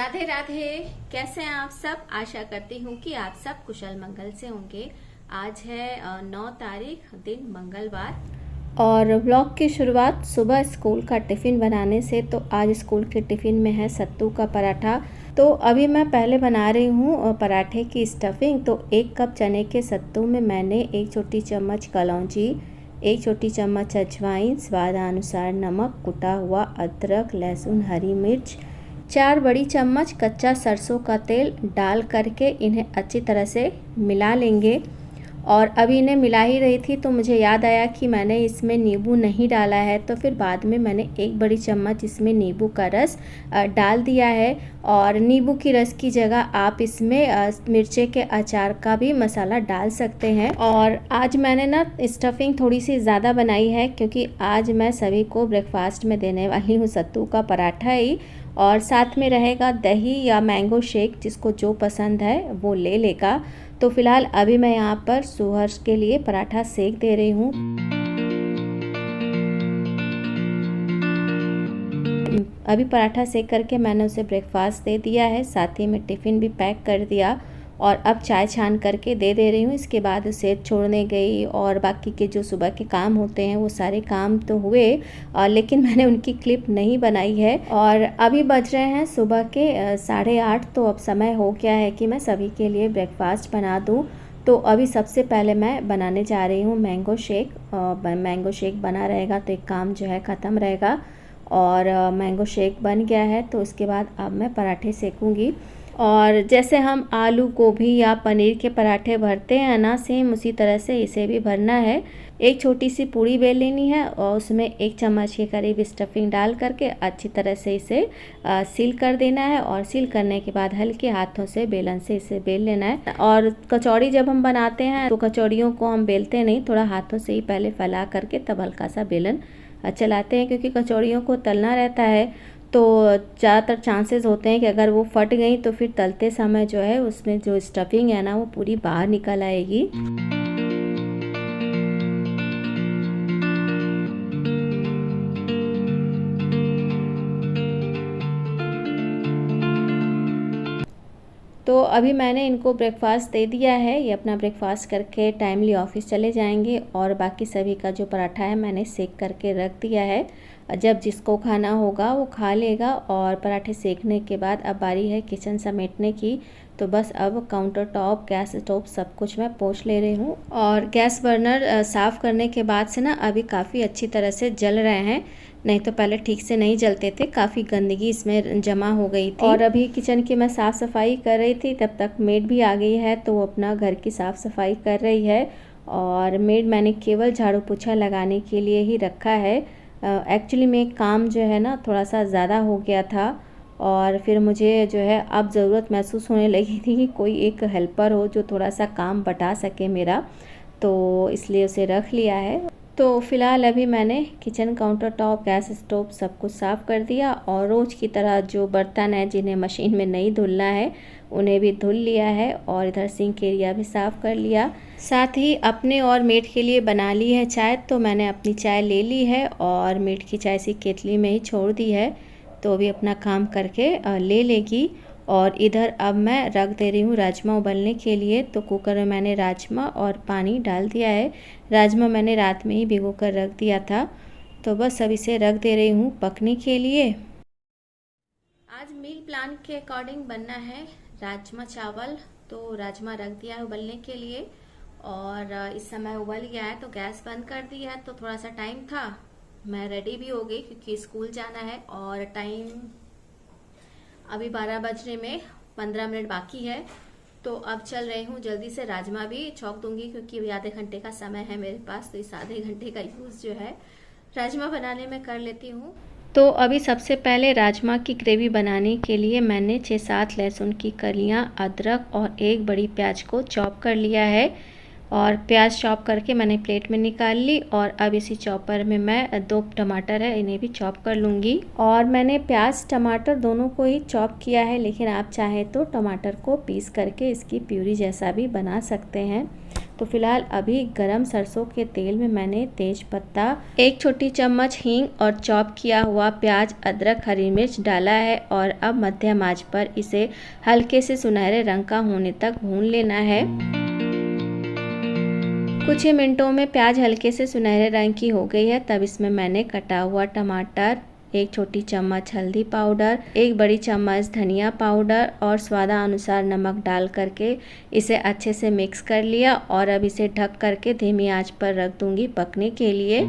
राधे राधे। कैसे हैं आप सब? आशा करती हूँ कि आप सब कुशल मंगल से होंगे। आज है 9 तारीख, दिन मंगलवार, और व्लॉग की शुरुआत सुबह स्कूल का टिफ़िन बनाने से। तो आज स्कूल के टिफ़िन में है सत्तू का पराठा। तो अभी मैं पहले बना रही हूँ पराठे की स्टफिंग। तो 1 कप चने के सत्तू में मैंने 1 छोटी चम्मच कलौंजी, 1 छोटी चम्मच अजवाइन, स्वादानुसार नमक, कुटा हुआ अदरक, लहसुन, हरी मिर्च, 4 बड़ी चम्मच कच्चा सरसों का तेल डाल करके इन्हें अच्छी तरह से मिला लेंगे। और अभी इन्हें मिला ही रही थी तो मुझे याद आया कि मैंने इसमें नींबू नहीं डाला है, तो फिर बाद में मैंने 1 बड़ी चम्मच इसमें नींबू का रस डाल दिया है। और नींबू की रस की जगह आप इसमें मिर्चे के अचार का भी मसाला डाल सकते हैं। और आज मैंने ना स्टफिंग थोड़ी सी ज़्यादा बनाई है क्योंकि आज मैं सभी को ब्रेकफास्ट में देने वाली हूँ सत्तू का पराठा ही, और साथ में रहेगा दही या मैंगो शेक, जिसको जो पसंद है वो ले लेगा। तो फिलहाल अभी मैं यहाँ पर सुहर के लिए पराठा सेक दे रही हूँ। अभी पराठा सेक करके मैंने उसे ब्रेकफास्ट दे दिया है, साथ ही में टिफ़िन भी पैक कर दिया और अब चाय छान करके दे रही हूँ। इसके बाद उसे छोड़ने गई और बाकी के जो सुबह के काम होते हैं वो सारे काम तो हुए, लेकिन मैंने उनकी क्लिप नहीं बनाई है। और अभी बज रहे हैं सुबह के 8:30। तो अब समय हो गया है कि मैं सभी के लिए ब्रेकफास्ट बना दूँ। तो अभी सबसे पहले मैं बनाने जा रही हूँ मैंगो शेक। मैंगो शेक बना रहेगा तो एक काम जो है ख़त्म रहेगा। और मैंगो शेक बन गया है तो उसके बाद अब मैं पराठे सेकूँगी। और जैसे हम आलू, गोभी या पनीर के पराठे भरते हैं ना, सेम उसी तरह से इसे भी भरना है। एक छोटी सी पूड़ी बेल लेनी है और उसमें 1 चम्मच के करीब स्टफिंग डाल करके अच्छी तरह से इसे सील कर देना है। और सील करने के बाद हल्के हाथों से बेलन से इसे बेल लेना है। और कचौड़ी जब हम बनाते हैं तो कचौड़ियों को हम बेलते नहीं, थोड़ा हाथों से ही पहले फैला करके तब हल्का सा बेलन चलाते हैं, क्योंकि कचौड़ियों को तलना रहता है। तो ज़्यादातर चांसेस होते हैं कि अगर वो फट गई तो फिर तलते समय जो है उसमें जो स्टफिंग है ना वो पूरी बाहर निकल आएगी। तो अभी मैंने इनको ब्रेकफास्ट दे दिया है, ये अपना ब्रेकफास्ट करके टाइमली ऑफिस चले जाएंगे। और बाकी सभी का जो पराठा है मैंने सेक करके रख दिया है, जब जिसको खाना होगा वो खा लेगा। और पराठे सेकने के बाद अब बारी है किचन समेटने की। तो बस अब काउंटर टॉप, गैस स्टोव सब कुछ मैं पोंछ ले रही हूँ। और गैस बर्नर साफ़ करने के बाद से ना अभी काफ़ी अच्छी तरह से जल रहे हैं, नहीं तो पहले ठीक से नहीं जलते थे, काफ़ी गंदगी इसमें जमा हो गई थी। और अभी किचन की मैं साफ़ सफाई कर रही थी, तब तक मेड भी आ गई है तो वो अपना घर की साफ़ सफाई कर रही है। और मेड मैंने केवल झाड़ू पोछा लगाने के लिए ही रखा है। एक्चुअली में काम जो है ना थोड़ा सा ज़्यादा हो गया था, और फिर मुझे जो है अब ज़रूरत महसूस होने लगी थी कि कोई एक हेल्पर हो जो थोड़ा सा काम बटा सके मेरा, तो इसलिए उसे रख लिया है। तो फ़िलहाल अभी मैंने kitchen counter top, gas stove सब कुछ साफ़ कर दिया। और रोज़ की तरह जो बर्तन हैं जिन्हें मशीन में नहीं धुलना है उन्हें भी धुल लिया है। और इधर सिंक एरिया भी साफ़ कर लिया। साथ ही अपने और मेड के लिए बना ली है चाय। तो मैंने अपनी चाय ले ली है और मेड की चाय सी केतली में ही छोड़ दी है, तो भी अपना काम करके ले लेगी। और इधर अब मैं रख दे रही हूँ राजमा उबलने के लिए। तो कुकर में मैंने राजमा और पानी डाल दिया है। राजमा मैंने रात में ही भिगो कर रख दिया था, तो बस अब इसे रख दे रही हूँ पकने के लिए। आज मील प्लान के अकॉर्डिंग बनना है राजमा चावल। तो राजमा रख दिया है उबलने के लिए और इस समय उबल गया है तो गैस बंद कर दिया है। तो थोड़ा सा टाइम था, मैं रेडी भी हो गई क्योंकि स्कूल जाना है। और टाइम अभी 12 बजने में 15 मिनट बाकी है। तो अब चल रही हूँ, जल्दी से राजमा भी छौंक दूंगी क्योंकि अभी आधे घंटे का समय है मेरे पास। तो इस आधे घंटे का यूज़ जो है राजमा बनाने में कर लेती हूँ। तो अभी सबसे पहले राजमा की ग्रेवी बनाने के लिए मैंने 6-7 लहसुन की कलियाँ, अदरक और 1 बड़ी प्याज को चॉप कर लिया है। और प्याज चॉप करके मैंने प्लेट में निकाल ली। और अब इसी चॉपर में मैं 2 टमाटर है इन्हें भी चॉप कर लूँगी। और मैंने प्याज टमाटर दोनों को ही चॉप किया है, लेकिन आप चाहें तो टमाटर को पीस करके इसकी प्यूरी जैसा भी बना सकते हैं। तो फिलहाल अभी गरम सरसों के तेल में मैंने तेज पत्ता, 1 छोटी चम्मच हींग और चॉप किया हुआ प्याज, अदरक, हरी मिर्च डाला है और अब मध्यम आंच पर इसे हल्के से सुनहरे रंग का होने तक भून लेना है। कुछ ही मिनटों में प्याज हल्के से सुनहरे रंग की हो गई है। तब इसमें मैंने कटा हुआ टमाटर, 1 छोटी चम्मच हल्दी पाउडर, 1 बड़ी चम्मच धनिया पाउडर और स्वादानुसार नमक डाल करके इसे अच्छे से मिक्स कर लिया और अब इसे ढक करके धीमी आंच पर रख दूंगी पकने के लिए।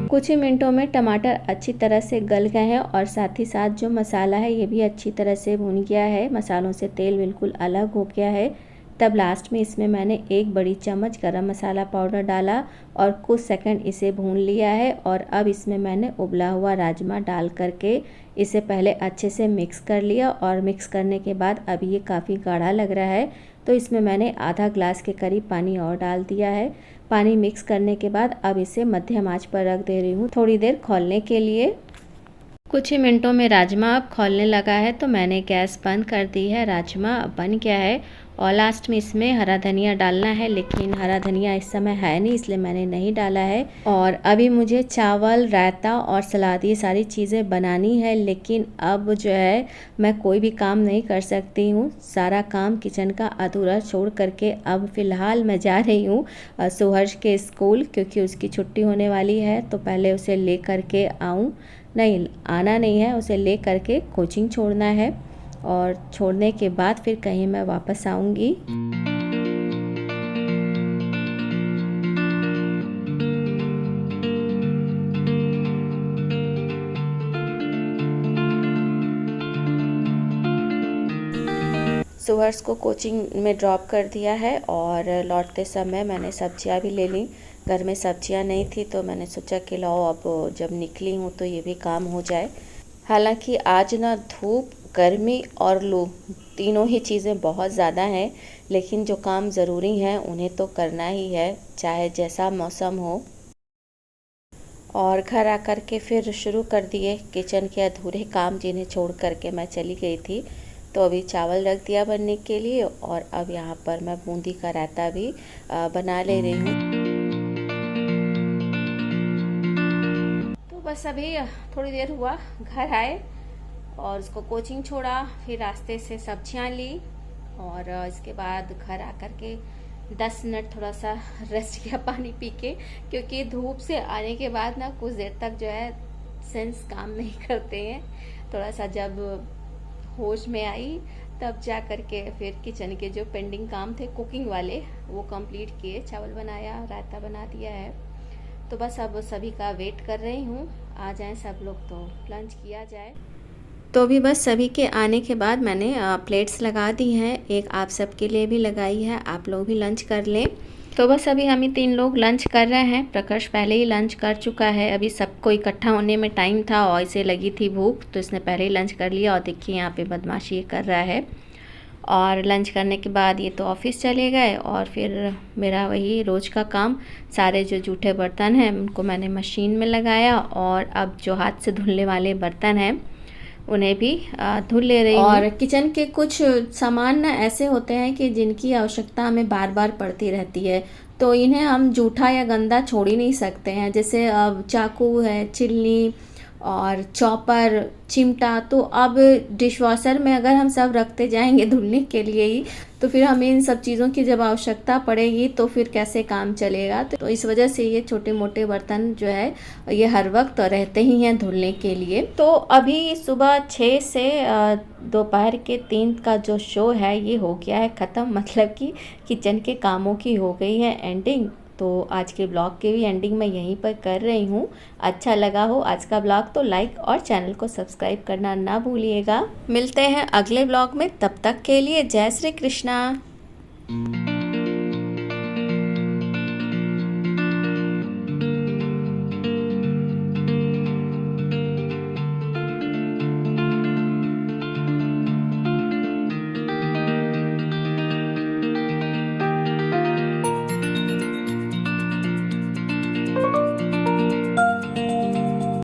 कुछ ही मिनटों में टमाटर अच्छी तरह से गल गए हैं और साथ ही साथ जो मसाला है ये भी अच्छी तरह से भुन गया है, मसालों से तेल बिल्कुल अलग हो गया है। तब लास्ट में इसमें मैंने 1 बड़ी चम्मच गरम मसाला पाउडर डाला और कुछ सेकंड इसे भून लिया है और अब इसमें मैंने उबला हुआ राजमा डाल करके इसे पहले अच्छे से मिक्स कर लिया और मिक्स करने के बाद अब ये काफ़ी गाढ़ा लग रहा है तो इसमें मैंने आधा ग्लास के करीब पानी और डाल दिया है। पानी मिक्स करने के बाद अब इसे मध्यम आंच पर रख दे रही हूँ थोड़ी देर खौलने के लिए। कुछ ही मिनटों में राजमा अब खौलने लगा है तो मैंने गैस बंद कर दी है। राजमा अब बन गया है और लास्ट में इसमें हरा धनिया डालना है, लेकिन हरा धनिया इस समय है नहीं इसलिए मैंने नहीं डाला है। और अभी मुझे चावल, रायता और सलाद ये सारी चीज़ें बनानी है, लेकिन अब जो है मैं कोई भी काम नहीं कर सकती हूँ। सारा काम किचन का अधूरा छोड़ करके अब फ़िलहाल मैं जा रही हूँ सुहर्ष के स्कूल, क्योंकि उसकी छुट्टी होने वाली है तो पहले उसे ले करके आऊँ, नहीं आना नहीं है, उसे ले करके कोचिंग छोड़ना है और छोड़ने के बाद फिर कहीं मैं वापस आऊँगी। सुहर्ष को कोचिंग में ड्रॉप कर दिया है और लौटते समय मैंने सब्जियां भी ले ली। घर में सब्जियां नहीं थी तो मैंने सोचा कि लाओ अब जब निकली हूँ तो ये भी काम हो जाए। हालांकि आज ना धूप, गर्मी और लू तीनों ही चीज़ें बहुत ज़्यादा हैं, लेकिन जो काम ज़रूरी हैं उन्हें तो करना ही है चाहे जैसा मौसम हो। और घर आकर के फिर शुरू कर दिए किचन के अधूरे काम जिन्हें छोड़ करके मैं चली गई थी। तो अभी चावल रख दिया बनने के लिए और अब यहाँ पर मैं बूंदी का रायता भी बना ले रही हूँ। तो बस अभी थोड़ी देर हुआ घर आए और उसको कोचिंग छोड़ा, फिर रास्ते से सब्जियां ली और इसके बाद घर आकर के 10 मिनट थोड़ा सा रेस्ट किया पानी पी के, क्योंकि धूप से आने के बाद ना कुछ देर तक जो है सेंस काम नहीं करते हैं। थोड़ा सा जब होश में आई तब जा कर के फिर किचन के जो पेंडिंग काम थे कुकिंग वाले वो कंप्लीट किए, चावल बनाया, रायता बना दिया है। तो बस अब सभी का वेट कर रही हूँ, आ जाएं सब लोग तो लंच किया जाए। तो भी बस सभी के आने के बाद मैंने प्लेट्स लगा दी हैं, एक आप सबके लिए भी लगाई है, आप लोग भी लंच कर लें। तो बस अभी हम ही 3 लोग लंच कर रहे हैं। प्रकाश पहले ही लंच कर चुका है, अभी सबको इकट्ठा होने में टाइम था और इसे लगी थी भूख तो इसने पहले ही लंच कर लिया और देखिए यहाँ पे बदमाशी कर रहा है। और लंच करने के बाद ये तो ऑफिस चले गए और फिर मेरा वही रोज़ का काम, सारे जो जूठे बर्तन हैं उनको मैंने मशीन में लगाया और अब जो हाथ से धुलने वाले बर्तन हैं उन्हें भी धुल ले रही हूँ। और किचन के कुछ सामान ना ऐसे होते हैं कि जिनकी आवश्यकता हमें बार बार पड़ती रहती है, तो इन्हें हम जूठा या गंदा छोड़ ही नहीं सकते हैं। जैसे अब चाकू है, छिलनी और चॉपर, चिमटा, तो अब डिशवॉशर में अगर हम सब रखते जाएंगे धुलने के लिए ही तो फिर हमें इन सब चीज़ों की जब आवश्यकता पड़ेगी तो फिर कैसे काम चलेगा। तो इस वजह से ये छोटे मोटे बर्तन जो है ये हर वक्त रहते ही हैं धुलने के लिए। तो अभी सुबह 6 से दोपहर के 3 का जो शो है ये हो गया है ख़त्म, मतलब कि किचन के कामों की हो गई है एंडिंग। तो आज के ब्लॉग की भी एंडिंग मैं यहीं पर कर रही हूँ। अच्छा लगा हो आज का ब्लॉग तो लाइक और चैनल को सब्सक्राइब करना ना भूलिएगा। मिलते हैं अगले ब्लॉग में, तब तक के लिए जय श्री कृष्णा।